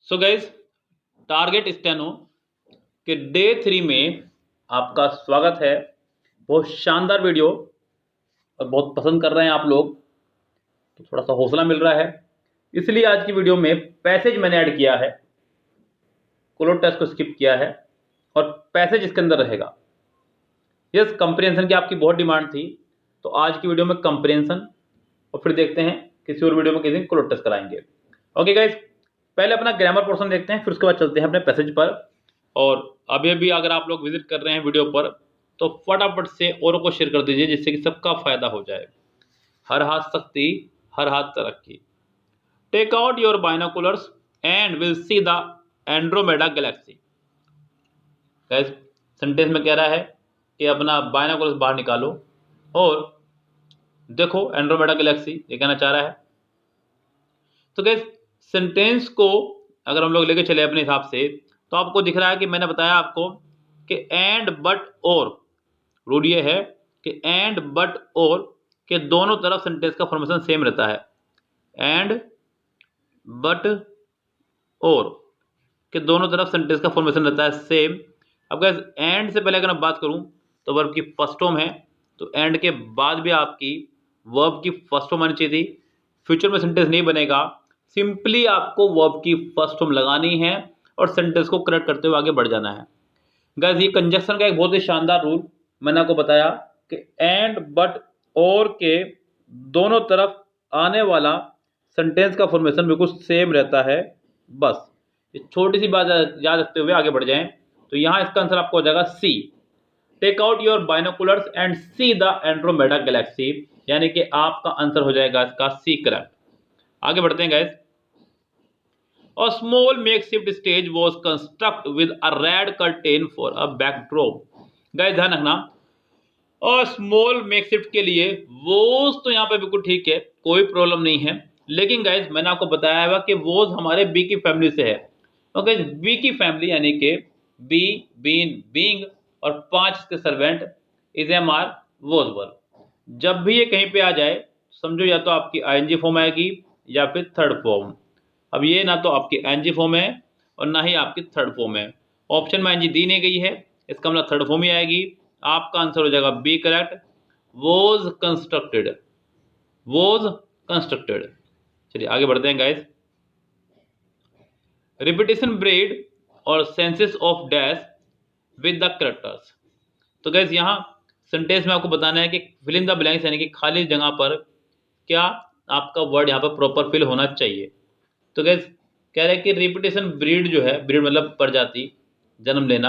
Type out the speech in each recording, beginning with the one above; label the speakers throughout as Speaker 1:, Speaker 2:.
Speaker 1: So guys, target steno के day 3 में आपका स्वागत है। बहुत शानदार वीडियो और बहुत पसंद कर रहे हैं आप लोग, तो थोड़ा सा हौसला मिल रहा है। इसलिए आज की वीडियो में पैसेज मैंने ऐड किया है, कोलोड टेस्ट को स्किप किया है और पैसेज इसके अंदर रहेगा। यस, कंप्रिहेंशन की आपकी बहुत डिमांड थी, तो आज की वीडियो में कंप्रिहेंशन और फिर देखते हैं किसी और वीडियो में किसी दिन कोलोड टेस्ट कराएंगे। ओके गाइज, पहले अपना ग्रामर पोर्शन देखते हैं, फिर उसके बाद चलते हैं अपने पैसेज पर। और अभी भी अगर आप लोग विजिट कर रहे हैं वीडियो पर, तो फटाफट से औरों को शेयर कर दीजिए, जिससे कि सबका फायदा हो जाए। हर हाथ शक्ति, हर हाथ तरक्की। Take out your binoculars and will see the Andromeda galaxy. Guys, sentence में कह रहा है कि अपना बाइनोकुलर्स बाहर निकालो और देखो एंड्रोमेडा गैलेक्सी, ये कहना चाह रहा है। तो गाइस, सेंटेंस को अगर हम लोग लेके चले अपने हिसाब से, तो आपको दिख रहा है कि मैंने बताया आपको कि एंड बट और रूल ये है कि एंड बट और के दोनों तरफ सेंटेंस का फॉर्मेशन सेम रहता है। एंड बट और के दोनों तरफ सेंटेंस का फॉर्मेशन रहता है सेम। अब गाइस, एंड से पहले अगर मैं बात करूं तो वर्ब की फर्स्ट फॉर्म है, तो एंड के बाद भी आपकी वर्ब की फर्स्ट फॉर्म आनी चाहिए थी। फ्यूचर में सेंटेंस नहीं बनेगा, सिंपली आपको वर्ब की फर्स्ट फॉर्म लगानी है और सेंटेंस को करेक्ट करते हुए आगे बढ़ जाना है। गाइस, ये कंजक्शन का एक बहुत ही शानदार रूल मैंने आपको बताया कि एंड बट और के दोनों तरफ आने वाला सेंटेंस का फॉर्मेशन बिल्कुल सेम रहता है। बस ये छोटी सी बात याद रखते हुए आगे बढ़ जाएं, तो यहां इसका आंसर आपको हो जाएगा C. Take out your binoculars and see the Andromeda galaxy, यानी कि आपका आंसर हो जाएगा इसका सी करेक्ट। आगे बढ़ते हैं guys. A small makeshift stage was constructed with a red curtain for a backdrop. Guys, ध्यान रखना, और स्मॉल मेकशिफ्ट के लिए वोज तो यहाँ पे बिल्कुल ठीक है, कोई प्रॉब्लम नहीं है। लेकिन गाइस, मैंने आपको बताया हुआ कि वोज हमारे बी की फैमिली से है। ओके, बी की फैमिली यानी कि बी, बीन, बींग और 5 के servant is am are was verb. जब भी ये कहीं पे आ जाए, समझो या तो आपकी आईएनजी फॉर्म आएगी या फिर थर्ड फॉर्म। अब ये ना तो आपकी एनजी फॉर्म है और ना ही आपकी थर्ड फॉर्म है। ऑप्शन में एनजी दी नहीं गई है, इसका मतलब थर्ड फॉर्म ही आएगी। आपका आंसर हो जाएगा B correct, was constructed. Was constructed. चलिए आगे बढ़ते हैं गाइस। रिपीटेशन ब्रेड और senses of dash with the characters. तो गाइस, यहाँ सेंटेंस में आपको बताना है कि फिल इन द ब्लैंक्स, यानी कि खाली जगह पर क्या आपका वर्ड यहाँ पर प्रॉपर फिल होना चाहिए। तो गैस, कह रहे हैं कि रिपीटेशन ब्रीड जो है, ब्रीड मतलब प्रजाति, जन्म लेना।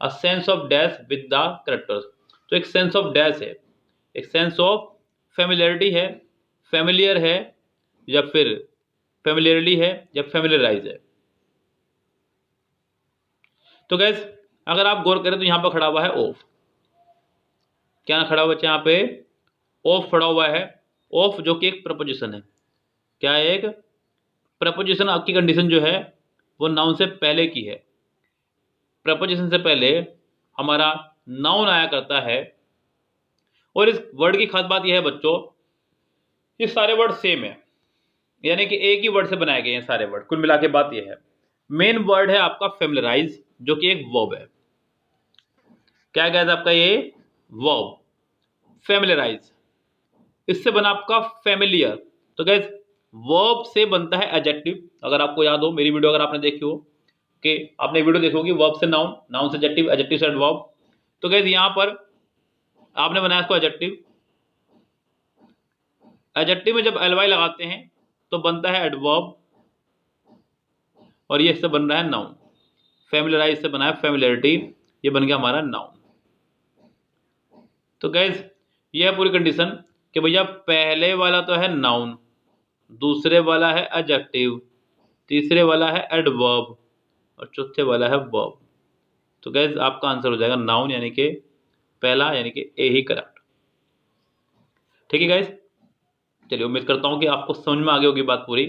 Speaker 1: A sense of dash with the characters, तो एक सेंस ऑफ डैश है, एक सेंस ऑफ फेमिलियरिटी है, फेमिलियर है या फिर फेमिलियरली है या फेमिलियराइज है। तो गैस, अगर आप गौर करें तो यहाँ पर खड़ा हुआ है ऑफ। क्या खड़ा हुआ है यहाँ पे? ऑफ खड़ा हुआ है। ऑफ जो कि एक प्रपोजिशन है। क्या है? एक प्रपोजिशन। आपकी कंडीशन जो है वो नाउन से पहले की है। प्रपोजिशन से पहले हमारा नाउन आया करता है। और इस वर्ड की खास बात यह है बच्चों, ये सारे वर्ड सेम है, यानी कि एक ही वर्ड से बनाए गए हैं सारे वर्ड। कुल मिला के बात यह है, मेन वर्ड है आपका फेमिलियराइज, जो कि एक वर्ब है। क्या गया आपका? ये वर्ब फेमिलियराइज, इससे बना आपका फेमिलियर। तो गैस, वर्ब से बनता है एडजेक्टिव। अगर आपको याद हो, मेरी वीडियो अगर आपने देखी हो, कि आपने वीडियो देखी होगी, वर्ब से नाउन, नाउन से एडजेक्टिव, एडजेक्टिव से एडवर्ब। तो गैस, यहां पर आपने बनाया इसको एडजेक्टिव। एडजेक्टिव में जब एलवाई लगाते हैं तो बनता है एडवर्ब, और ये इससे बन रहा है नाउन। फेमिलियराइज से बना है फेमिलियरिटी, ये बन गया हमारा नाउन। तो गैस, ये है पूरी कंडीशन कि भैया पहले वाला तो है नाउन, दूसरे वाला है एडजेक्टिव, तीसरे वाला है एडवर्ब और चौथे वाला है वर्ब। तो गैस, आपका आंसर हो जाएगा नाउन, यानी कि पहला, यानी कि ए ही करेक्ट। ठीक है गैस, चलिए उम्मीद करता हूं कि आपको समझ में आ गई होगी बात पूरी।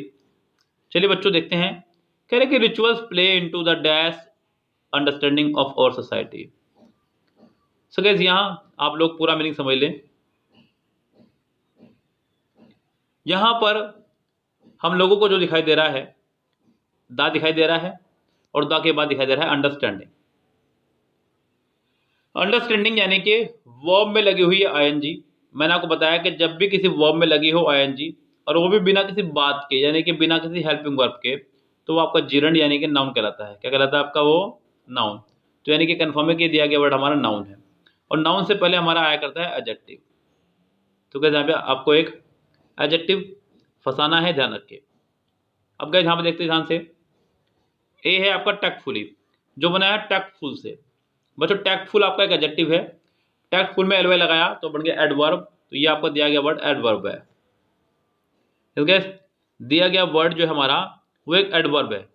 Speaker 1: चलिए बच्चों, देखते हैं। कह रहे कि rituals play into the dash understanding of our society. So guys, यहां आप लोग पूरा मीनिंग समझ लें। यहां पर हम लोगों को जो दिखाई दे रहा है दा दिखाई दे रहा है और दा के बाद दिखाई दे रहा है अंडरस्टैंडिंग। अंडरस्टैंडिंग यानी कि वर्ब में लगी हुई है आईएनजी। मैंने आपको बताया कि जब भी किसी वर्ब में लगी हो आईएनजी और वो भी बिना किसी बात के यानी कि बिना किसी हेल्पिंग वर्ब के, तो वो आपका जिरंड यानी कि नाउन कहलाता है। क्या कहलाता है आपका वो? नाउन। तो यानी कि कन्फर्म है कि दिया गया वर्ड हमारा नाउन है और नाउन से पहले हमारा आया करता है एडजेक्टिव। तो क्या यहाँ पे आपको एक एडजेक्टिव फंसाना है, ध्यान रखिए। अब गए यहाँ पे देखते हैं ध्यान से। ए है आपका टैक्टफुली, जो बना है टैक्टफुल से। बच्चों टैक्टफुल आपका एक एडजेक्टिव है, टैक्टफुल में एलवाई लगाया तो बन गया एडवर्ब। तो ये आपको दिया गया वर्ड एडवर्ब है। दिया गया वर्ड जो है हमारा वो एक एडवर्ब है।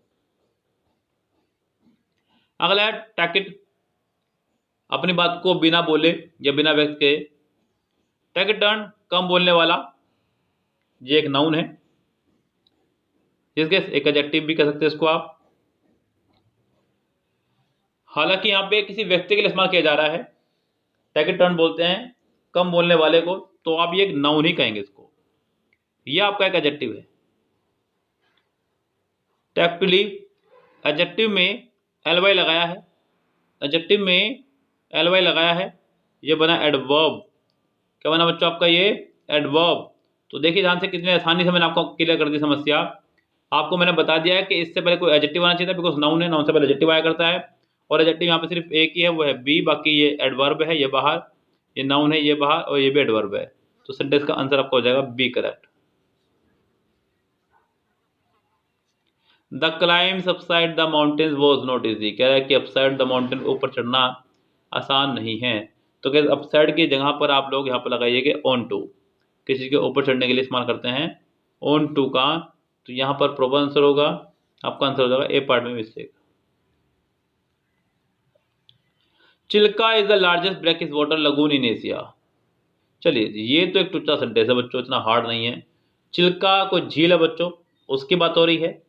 Speaker 1: अगला है टेक इट, अपनी बात को बिना बोले या बिना व्यक्त के। टेक इट टर्न, कम बोलने वाला, ये एक नाउन है। जिसके एक एडजेक्टिव भी कह सकते हैं इसको आप। हालांकि यहाँ पे किसी व्यक्ति के लिए इस्तेमाल किया जा रहा है। टेक इट टर्न बोलते हैं कम बोलने वाले को, तो आप ये एक नाउन ही कहेंगे इसको। ये आपका एक एडजेक्टिव है। टैक्टफुली एडजेक्टिव में एलवाई लगाया है, एडजेक्टिव में एलवाई लगाया है, ये बना एडवर्ब। क्या बना बच्चों आपका? ये एडवर्ब। तो देखिए ध्यान से कितने आसानी से मैंने आपको क्लियर कर दी समस्या। आपको मैंने बता दिया है कि इससे पहले कोई एडजेक्टिव आना चाहिए था, बिकॉज नाउन है, नाउन से पहले एडजेक्टिव आया करता है। और एडजेक्टिव यहाँ पे सिर्फ एक ही है, वो है बी, बाकी ये एडवर्ब है, ये बाहर, ये नाउन है, ये बाहर, और ये भी एडवर्ब है। तो सेंटेंस का आंसर आपका हो जाएगा B, correct. The climbs upside the mountains was not easy. कह रहा है कि अपसाइड द माउंटेन, ऊपर चढ़ना आसान नहीं है। तो क्या अपसाइड की जगह पर आप लोग यहाँ पर लगाइए कि ऑन टू, किसी के ऊपर चढ़ने के लिए इस्तेमाल करते हैं ऑन टू का। तो यहाँ पर प्रॉपर आंसर होगा, आपका आंसर हो जाएगा ए पार्ट में mistake. Chilka is the largest brackish water lagoon in Asia. चलिए ये तो एक टुच्चा सेंटेंस है बच्चों, इतना हार्ड नहीं है। चिल्का कोई झील है बच्चों, उसकी बात हो रही है।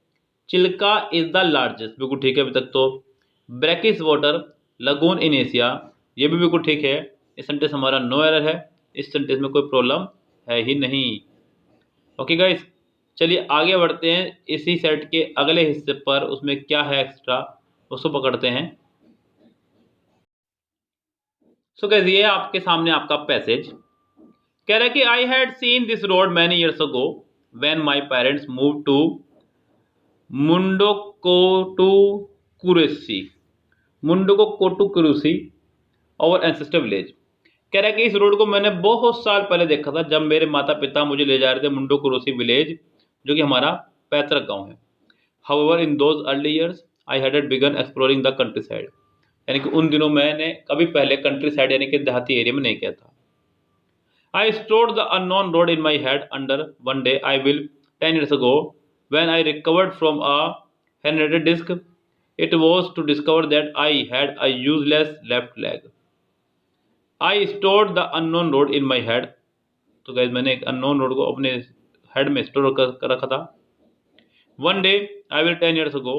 Speaker 1: चिल्का इज द लार्जेस्ट, बिल्कुल ठीक है अभी तक तो। Brackish water lagoon in Asia, ये भी बिल्कुल ठीक है। इस सेंटेंस हमारा नो एरर है, इस सेंटेंस में कोई प्रॉब्लम है ही नहीं। ओके गाइस, चलिए आगे बढ़ते हैं इसी सेट के अगले हिस्से पर। उसमें क्या है एक्स्ट्रा, उसको पकड़ते हैं। सो गाइस ये आपके सामने आपका पैसेज कह रहा है कि I had seen this road many years ago when my parents move to Mundakotukurussi, Mundakotukurussi our ancestor village. कह रहा है कि इस रोड को मैंने बहुत साल पहले देखा था, जब मेरे माता पिता मुझे ले जा रहे थे मुंडोकुरुसी विलेज, जो कि हमारा पैतृक गांव है। However in those early years I had begun exploring the country side, यानी कि उन दिनों मैंने कभी पहले कंट्री साइड यानी कि देहाती एरिया में नहीं किया था। I stored the unknown road in my head under one day I will 10 years ago when I recovered from a herniated disc. It was to discover that I had a useless left leg. I stored the unknown road in my head. तो guys मैंने एक unknown road को अपने head में store कर रखा था। One day I will 10 years ago,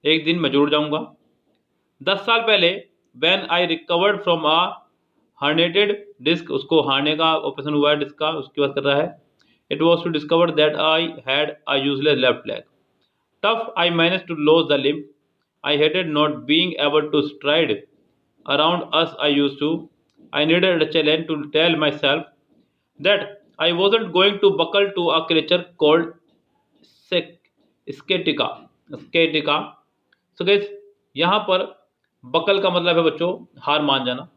Speaker 1: एक दिन मैं जरूर जाऊंगा। 10 साल पहले when I recovered from a herniated disc, उसको हारने का ऑपरेशन हुआ है डिस्क का, उसकी बात कर रहा है। It was to discover that I had a useless left leg. Tough, I managed to lose the limb. I hated not being able to stride around as I used to. I needed a challenge to tell myself that I wasn't going to buckle to a creature called Sketica. Sketica. So guys, यहाँ पर buckle का मतलब है बच्चों हार मान जाना।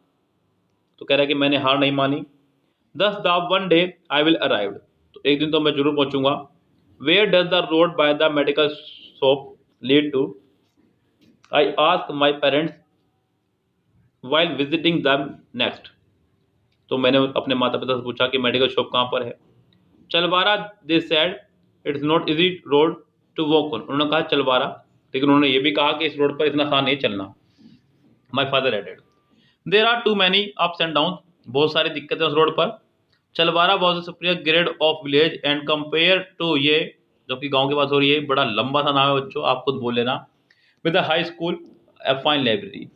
Speaker 1: तो कह रहा है कि मैंने हार नहीं मानी। Thus the one day I will arrive. तो एक दिन तो मैं जरूर पहुंचूंगा। Where does the road by the medical shop lead to? I asked my parents while visiting them next. तो मैंने अपने माता पिता से पूछा कि मेडिकल शॉप कहाँ पर है। चलवारा, they said it's not easy road to walk on. उन्होंने कहा चलवारा, लेकिन उन्होंने ये भी कहा कि इस रोड पर इतना आसान नहीं चलना। My father added, there are too many ups and downs. बहुत सारी दिक्कतें उस रोड पर। Chalavara was a superior grade of village and compare to, ये जो कि गांव के पास हो रही है, बड़ा लंबा सा नाम है बच्चों, आप खुद बोल लेना। With a high school, a fine library.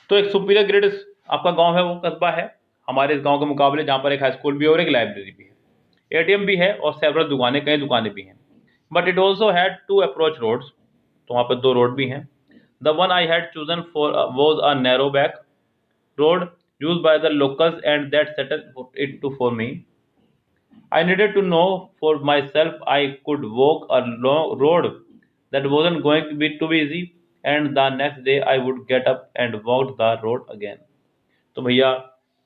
Speaker 1: तो एक सुपीरियर ग्रेड आपका गांव है, वो कस्बा है हमारे इस गांव के मुकाबले, जहां पर एक हाई स्कूल भी है और एक लाइब्रेरी भी है, एटीएम भी है और सेवरल दुकानें, कई दुकानें भी हैं। But it also had 2 approach roads, तो वहाँ पर 2 रोड भी हैं. The one I had chosen for was a narrow back road used by the locals and that settled it to for me. I needed to know for myself I could walk a long road that wasn't going to be too easy and the next day I would get up and walk the road again. तो भैया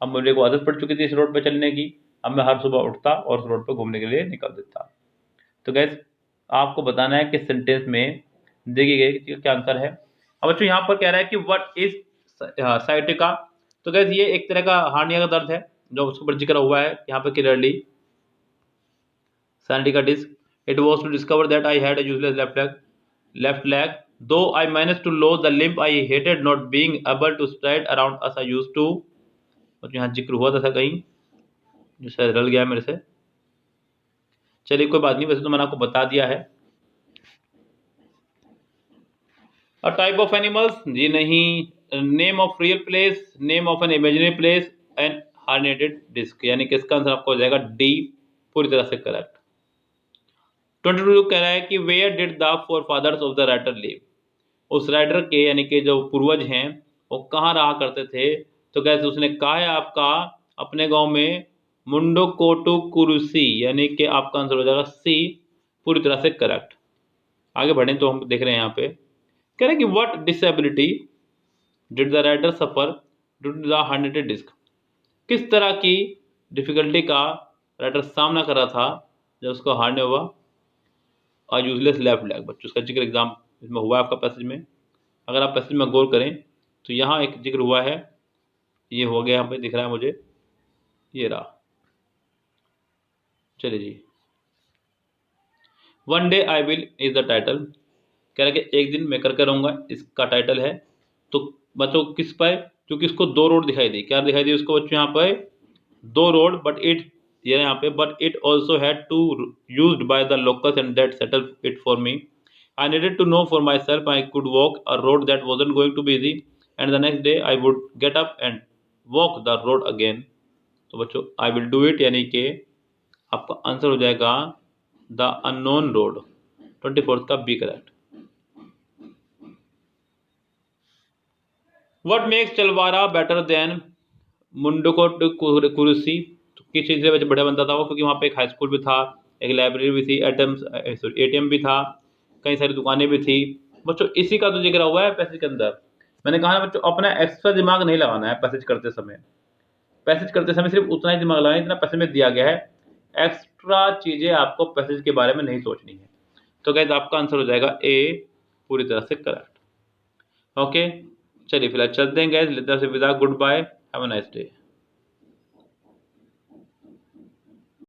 Speaker 1: अब मुझे को आदत पड़ चुकी थी इस रोड पे चलने की. अब मैं हर सुबह उठता और उस रोड पे घूमने के लिए निकल देता. तो गैस आपको बताना है कि सेंटेंस में देखिए गए क्या आंसर है. अब बच्चों यहाँ पर कह रहा है कि व्हाट इज साइटिका. तो गैस ये एक तरह का हार्निया का दर्द है जो उसके ऊपर जिक्र हुआ है यहाँ पे clearly. Sciatica disc. It was to discover that I had a useless left leg though I manage to lose the limp I hated not being able to stride around as I used to. और यहाँ जिक्र हुआ था कहीं जो शायद रल गया मेरे से. चलिए कोई बात नहीं, वैसे तो मैंने आपको बता दिया है. अ टाइप ऑफ एनिमल्स जी नहीं. Name of real place, name of an imaginary place and herniated disc, यानी कि इसका आंसर आपको हो जाएगा डी, पूरी तरह से करेक्ट. 22 कह रहा है कि where did the forefathers of the writer live. उस राइटर के यानी कि जो पूर्वज हैं वो कहाँ रहा करते थे. तो कैसे उसने कहा है आपका अपने गांव में मुंडोकोटू कुरुसी, यानी कि आपका आंसर हो जाएगा सी, पूरी तरह से करेक्ट. आगे बढ़ें तो हम देख रहे हैं यहाँ पे कह रहे हैं कि what disability did the writer suffer due to the herniated disc. किस तरह की डिफिकल्टी का राइटर सामना कर रहा था जब उसको हारने हुआ और यूजलेस लेफ्ट लेग. बच्चों उसका जिक्र एग्जाम इसमें हुआ है आपका पैसेज में. अगर आप पैसेज में गौर करें तो यहाँ एक जिक्र हुआ है, ये हो गया यहाँ पे दिख रहा है मुझे, ये रहा. चलिए जी. One day I will is the title. कह रहा है कि एक दिन मैं करके रहूँगा, इसका टाइटल है. तो बच्चों किस पर, क्योंकि इसको 2 रोड दिखाई दी. क्या दिखाई दी उसको बच्चों यहाँ पर 2 रोड, बट इट ये यहाँ पे but it also had to used by the locals and that settle it for me. I needed to know for myself I could walk a road that wasn't going to be easy and the next day I would get up and walk the road again. तो बच्चों I will do it यानी कि आपका answer हो जाएगा the unknown road. 24 का B correct. What makes Chalavara better than Mundakotukurussi. तो किस चीज़ से बढ़िया बनता था वो, क्योंकि वहाँ पे एक हाई स्कूल भी था, एक लाइब्रेरी भी थी, एटीएम भी था, कई सारी दुकानें भी थी. बच्चों इसी का तो जिक्र हुआ है पैसेज के अंदर. मैंने कहा ना बच्चों अपना एक्स्ट्रा दिमाग नहीं लगाना है पैसेज करते समय. पैसेज करते समय सिर्फ उतना ही दिमाग लगाना जितना पैसेज में दिया गया है. एक्स्ट्रा चीज़ें आपको पैसेज के बारे में नहीं सोचनी है. तो गाइस आपका आंसर हो जाएगा ए, पूरी तरह से करेक्ट. ओके चलिए फिलहाल चलते हैं गैस, लेते हैं विदा. Goodbye, have a nice day.